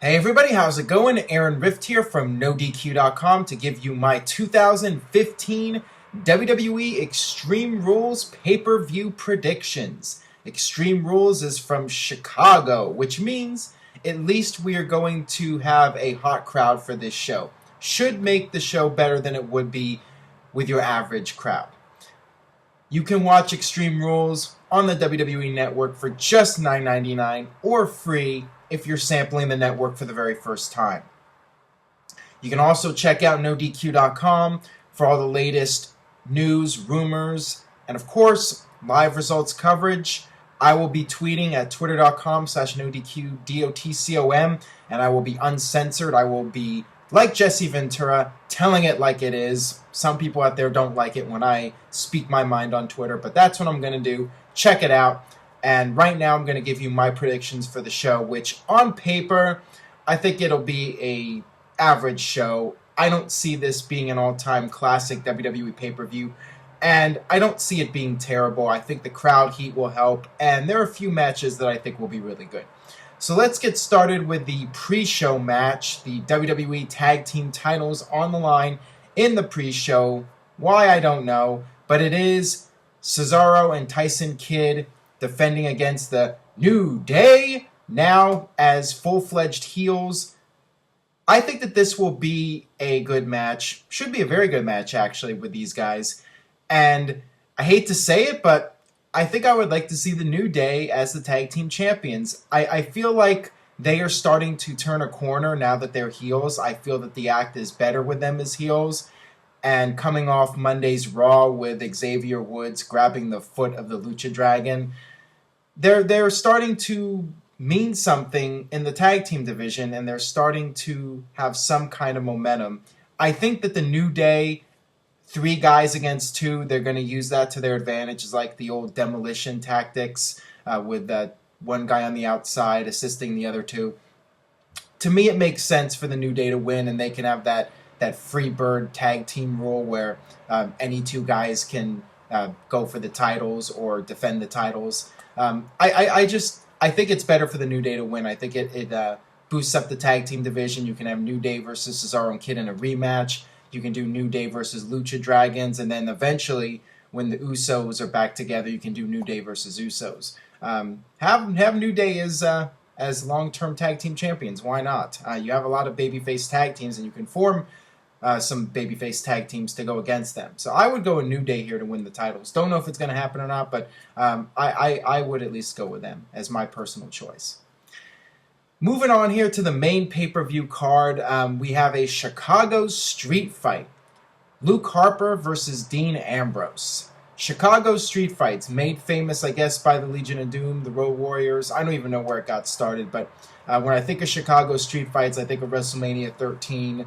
Hey everybody, how's it going? Aaron Rift here from NoDQ.com to give you my 2015 WWE Extreme Rules pay-per-view predictions. Extreme Rules is from Chicago, which means at least we are going to have a hot crowd for this show. Should make the show better than it would be with your average crowd. You can watch Extreme Rules on the WWE Network for just $9.99 or free if you're sampling the network for the very first time. You can also check out NoDQ.com for all the latest news, rumors, and of course, live results coverage. I will be tweeting at twitter.com/NoDQ.com, and I will be uncensored. I will be, like Jesse Ventura, telling it like it is. Some people out there don't like it when I speak my mind on Twitter, but that's what I'm going to do. Check it out. And right now I'm going to give you my predictions for the show, which on paper, I think it'll be a average show. I don't see this being an all-time classic WWE pay-per-view, and I don't see it being terrible. I think the crowd heat will help, and there are a few matches that I think will be really good. So let's get started with the pre-show match. The WWE Tag Team titles on the line in the pre-show. Why, I don't know, but it is Cesaro and Tyson Kidd defending against the New Day, now as full-fledged heels. I think that this will be a good match. Should be a very good match, actually, with these guys. And I hate to say it, but I think I would like to see the New Day as the tag team champions. I feel like they are starting to turn a corner now that they're heels. I feel that the act is better with them as heels. And coming off Monday's Raw with Xavier Woods grabbing the foot of the Lucha Dragon, they're starting to mean something in the tag team division, and they're starting to have some kind of momentum. I think that the New Day, 3 guys against 2, they're going to use that to their advantage. It's like the old demolition tactics with that one guy on the outside assisting the other 2. To me, it makes sense for the New Day to win, and they can have that free bird tag team rule where any 2 guys can go for the titles or defend the titles. I think it's better for the New Day to win. I think it boosts up the tag team division. You can have New Day versus Cesaro and Kidd in a rematch. You can do New Day versus Lucha Dragons, and then eventually, when the Usos are back together, you can do New Day versus Usos. Have New Day as long-term tag team champions. Why not? You have a lot of babyface tag teams, and you can form some babyface tag teams to go against them. So I would go with New Day here to win the titles. Don't know if it's going to happen or not, but I would at least go with them as my personal choice. Moving on here to the main pay-per-view card, we have a Chicago street fight. Luke Harper versus Dean Ambrose. Chicago street fights, made famous, I guess, by the Legion of Doom, the Road Warriors. I don't even know where it got started, but when I think of Chicago street fights, I think of WrestleMania 13.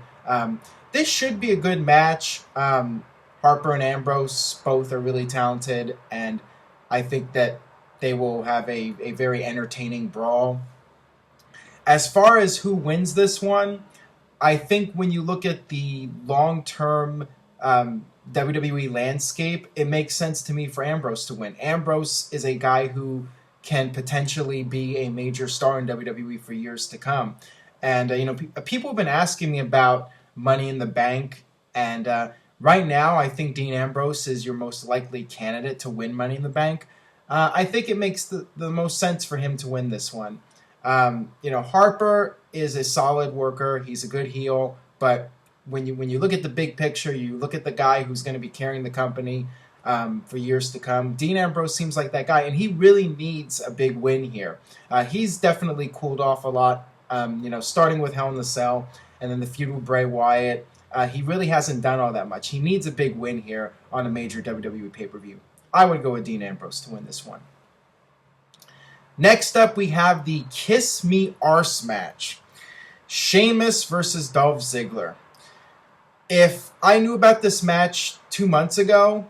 This should be a good match. Harper and Ambrose both are really talented, and I think that they will have a very entertaining brawl. As far as who wins this one, I think when you look at the long-term WWE landscape, it makes sense to me for Ambrose to win. Ambrose is a guy who can potentially be a major star in WWE for years to come. And, people have been asking me about Money in the Bank, and right now I think Dean Ambrose is your most likely candidate to win Money in the Bank. I think it makes the most sense for him to win this one. Harper is a solid worker. He's a good heel, but when you look at the big picture, you look at the guy who's going to be carrying the company for years to come. Dean Ambrose seems like that guy, and he really needs a big win here. He's definitely cooled off a lot, starting with Hell in the Cell and then the feud with Bray Wyatt. He really hasn't done all that much. He needs a big win here on a major WWE pay-per-view. I would go with Dean Ambrose to win this one. Next up, we have the Kiss Me Arse match. Sheamus versus Dolph Ziggler. If I knew about this match 2 months ago,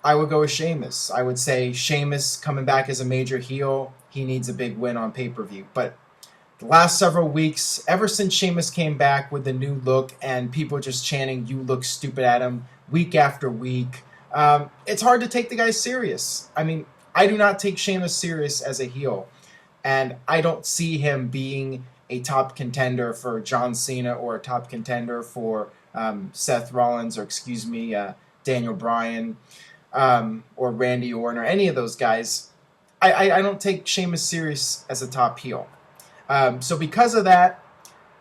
I would go with Sheamus. I would say Sheamus coming back as a major heel, he needs a big win on pay-per-view. But the last several weeks, ever since Sheamus came back with the new look and people just chanting, "You look stupid" at him week after week, it's hard to take the guy serious. I mean, I do not take Sheamus serious as a heel, and I don't see him being a top contender for John Cena or a top contender for Seth Rollins, or excuse me, Daniel Bryan, or Randy Orton, or any of those guys, I don't take Sheamus serious as a top heel. So because of that,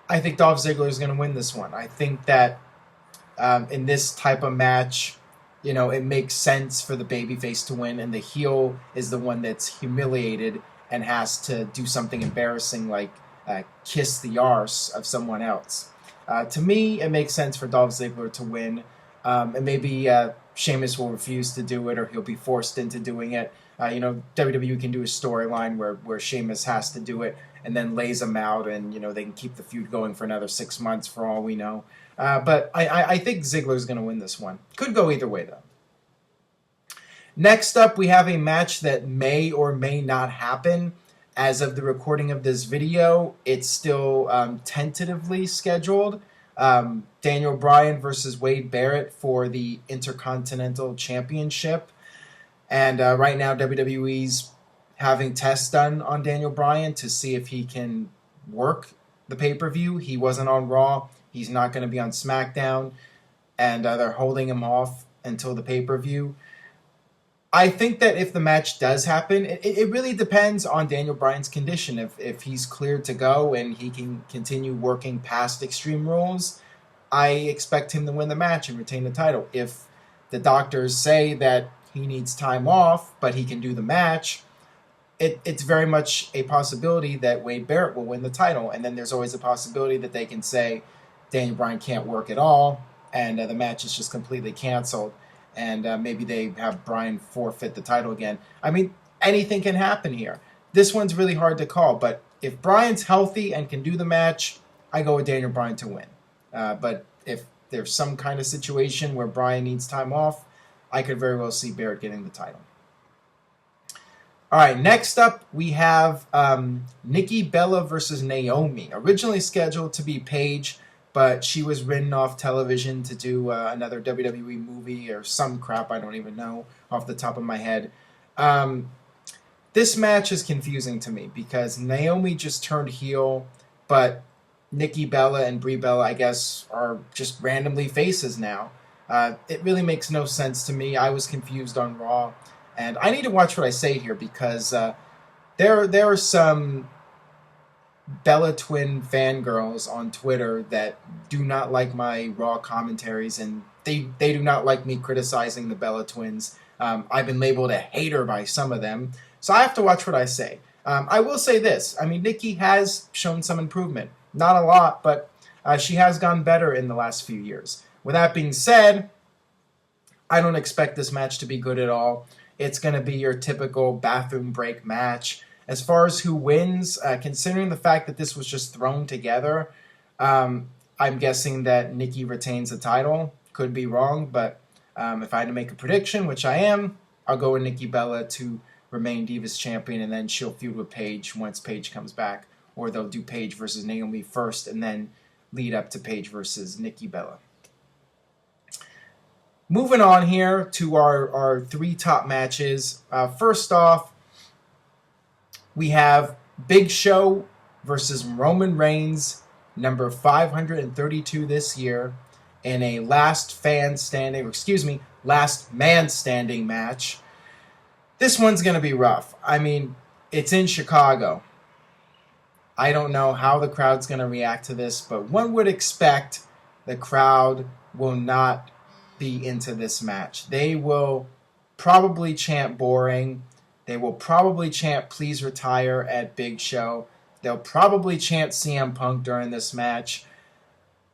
I think Dolph Ziggler is going to win this one. I think that in this type of match, it makes sense for the babyface to win, and the heel is the one that's humiliated and has to do something embarrassing like kiss the arse of someone else. To me, it makes sense for Dolph Ziggler to win, and maybe Sheamus will refuse to do it, or he'll be forced into doing it. WWE can do a storyline where Sheamus has to do it and then lays him out, and they can keep the feud going for another 6 months for all we know. But I think Ziggler's going to win this one. Could go either way, though. Next up, we have a match that may or may not happen. As of the recording of this video, it's still tentatively scheduled. Daniel Bryan versus Wade Barrett for the Intercontinental Championship. And right now, WWE's having tests done on Daniel Bryan to see if he can work the pay-per-view. He wasn't on Raw. He's not going to be on SmackDown. And they're holding him off until the pay-per-view. I think that if the match does happen, it really depends on Daniel Bryan's condition. If he's cleared to go and he can continue working past Extreme Rules, I expect him to win the match and retain the title. If the doctors say that he needs time off, but he can do the match, it's very much a possibility that Wade Barrett will win the title. And then there's always a possibility that they can say Daniel Bryan can't work at all, and the match is just completely canceled. And maybe they have Bryan forfeit the title again. I mean, anything can happen here. This one's really hard to call, but if Bryan's healthy and can do the match, I go with Daniel Bryan to win. But if there's some kind of situation where Bryan needs time off, I could very well see Barrett getting the title. All right, next up we have Nikki Bella versus Naomi. Originally scheduled to be Paige, but she was written off television to do another WWE movie or some crap, I don't even know off the top of my head. This match is confusing to me because Naomi just turned heel, but Nikki Bella and Brie Bella, I guess, are just randomly faces now. It really makes no sense to me. I was confused on Raw, and I need to watch what I say here because there are some Bella Twin fangirls on Twitter that do not like my Raw commentaries, and they do not like me criticizing the Bella Twins. I've been labeled a hater by some of them, so I have to watch what I say. I will say this. I mean, Nikki has shown some improvement. Not a lot, but she has gone better in the last few years. With that being said, I don't expect this match to be good at all. It's going to be your typical bathroom break match. As far as who wins, considering the fact that this was just thrown together, I'm guessing that Nikki retains the title. Could be wrong, but if I had to make a prediction, which I am, I'll go with Nikki Bella to remain Divas Champion, and then she'll feud with Paige once Paige comes back. Or they'll do Paige versus Naomi first, and then lead up to Paige versus Nikki Bella. Moving on here to our three top matches. First off, we have Big Show versus Roman Reigns, number 532 this year, in a last man standing match. This one's going to be rough. I mean, it's in Chicago. I don't know how the crowd's going to react to this, but one would expect the crowd will not be into this match. They will probably chant boring. They will probably chant please retire at Big Show. They'll probably chant CM Punk during this match.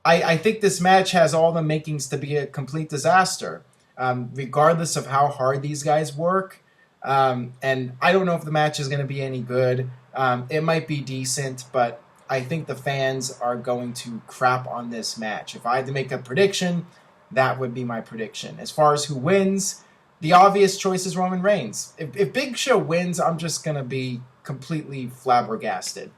I think this match has all the makings to be a complete disaster, regardless of how hard these guys work. And I don't know if the match is going to be any good. It might be decent, but I think the fans are going to crap on this match. If I had to make a prediction, that would be my prediction. As far as who wins, the obvious choice is Roman Reigns. If Big Show wins, I'm just going to be completely flabbergasted.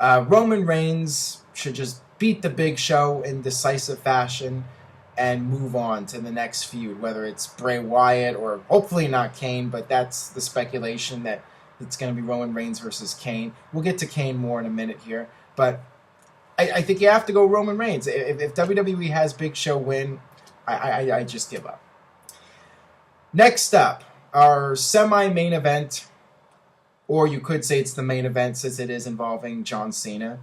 Roman Reigns should just beat the Big Show in decisive fashion and move on to the next feud, whether it's Bray Wyatt or hopefully not Kane, but that's the speculation that it's going to be Roman Reigns versus Kane. We'll get to Kane more in a minute here, but I think you have to go Roman Reigns. If WWE has Big Show win, I just give up. Next up, our semi-main event, or you could say it's the main event since it is involving John Cena.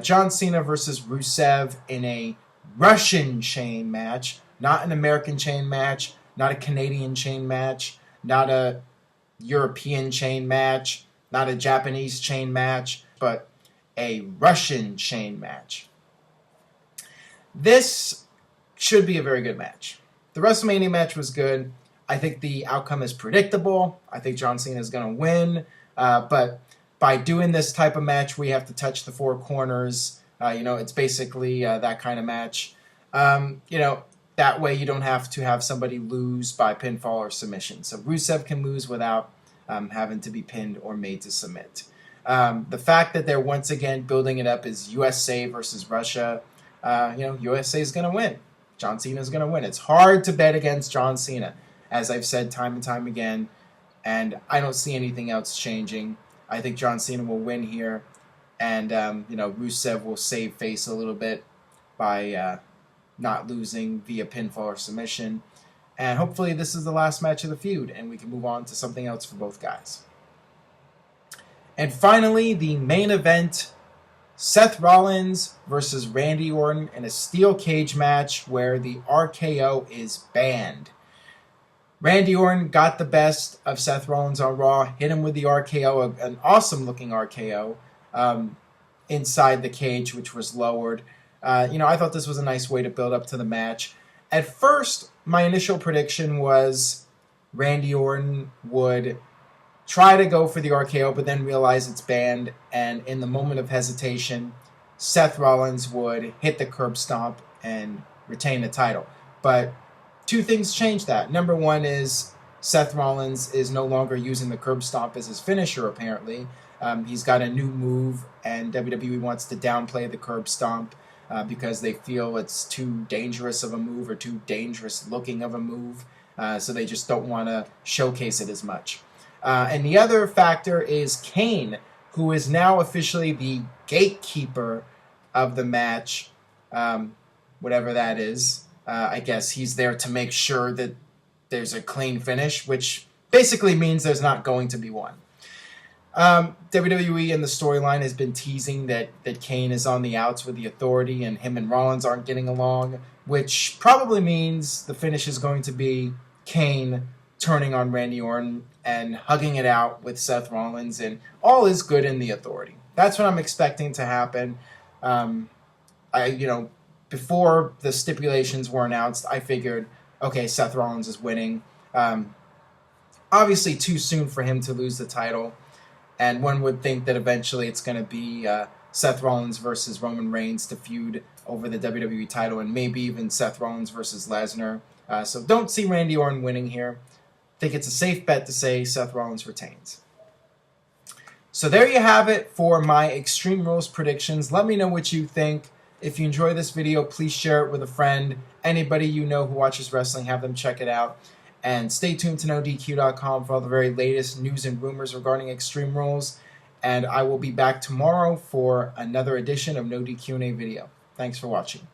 John Cena versus Rusev in a Russian chain match, not an American chain match, not a Canadian chain match, not a European chain match, not a Japanese chain match, but a Russian chain match. This should be a very good match. The WrestleMania match was good. I think the outcome is predictable. I think John Cena is going to win. But by doing this type of match, we have to touch the four corners. It's basically that kind of match. That way you don't have to have somebody lose by pinfall or submission. So Rusev can lose without having to be pinned or made to submit. The fact that they're once again building it up is USA versus Russia. USA is going to win. John Cena is going to win. It's hard to bet against John Cena, as I've said time and time again, and I don't see anything else changing. I think John Cena will win here, and Rusev will save face a little bit by not losing via pinfall or submission. And hopefully this is the last match of the feud, and we can move on to something else for both guys. And finally, the main event, Seth Rollins versus Randy Orton in a steel cage match where the RKO is banned. Randy Orton got the best of Seth Rollins on Raw, hit him with the RKO, an awesome-looking RKO, inside the cage, which was lowered. I thought this was a nice way to build up to the match. At first, my initial prediction was Randy Orton would try to go for the RKO, but then realize it's banned, and in the moment of hesitation, Seth Rollins would hit the curb stomp and retain the title. But two things changed that. Number one is Seth Rollins is no longer using the curb stomp as his finisher, apparently. He's got a new move, and WWE wants to downplay the curb stomp because they feel it's too dangerous of a move or too dangerous looking of a move, so they just don't want to showcase it as much. And the other factor is Kane, who is now officially the gatekeeper of the match, whatever that is. I guess he's there to make sure that there's a clean finish, which basically means there's not going to be one. WWE in the storyline has been teasing that Kane is on the outs with the Authority and him and Rollins aren't getting along, which probably means the finish is going to be Kane turning on Randy Orton and hugging it out with Seth Rollins, and all is good in the Authority. That's what I'm expecting to happen. Before the stipulations were announced, I figured, okay, Seth Rollins is winning. Obviously too soon for him to lose the title, and one would think that eventually it's going to be Seth Rollins versus Roman Reigns to feud over the WWE title, and maybe even Seth Rollins versus Lesnar. So don't see Randy Orton winning here. I think it's a safe bet to say Seth Rollins retains. So there you have it for my Extreme Rules predictions. Let me know what you think. If you enjoy this video, please share it with a friend. Anybody you know who watches wrestling, have them check it out. And stay tuned to NoDQ.com for all the very latest news and rumors regarding Extreme Rules. And I will be back tomorrow for another edition of No DQ&A video. Thanks for watching.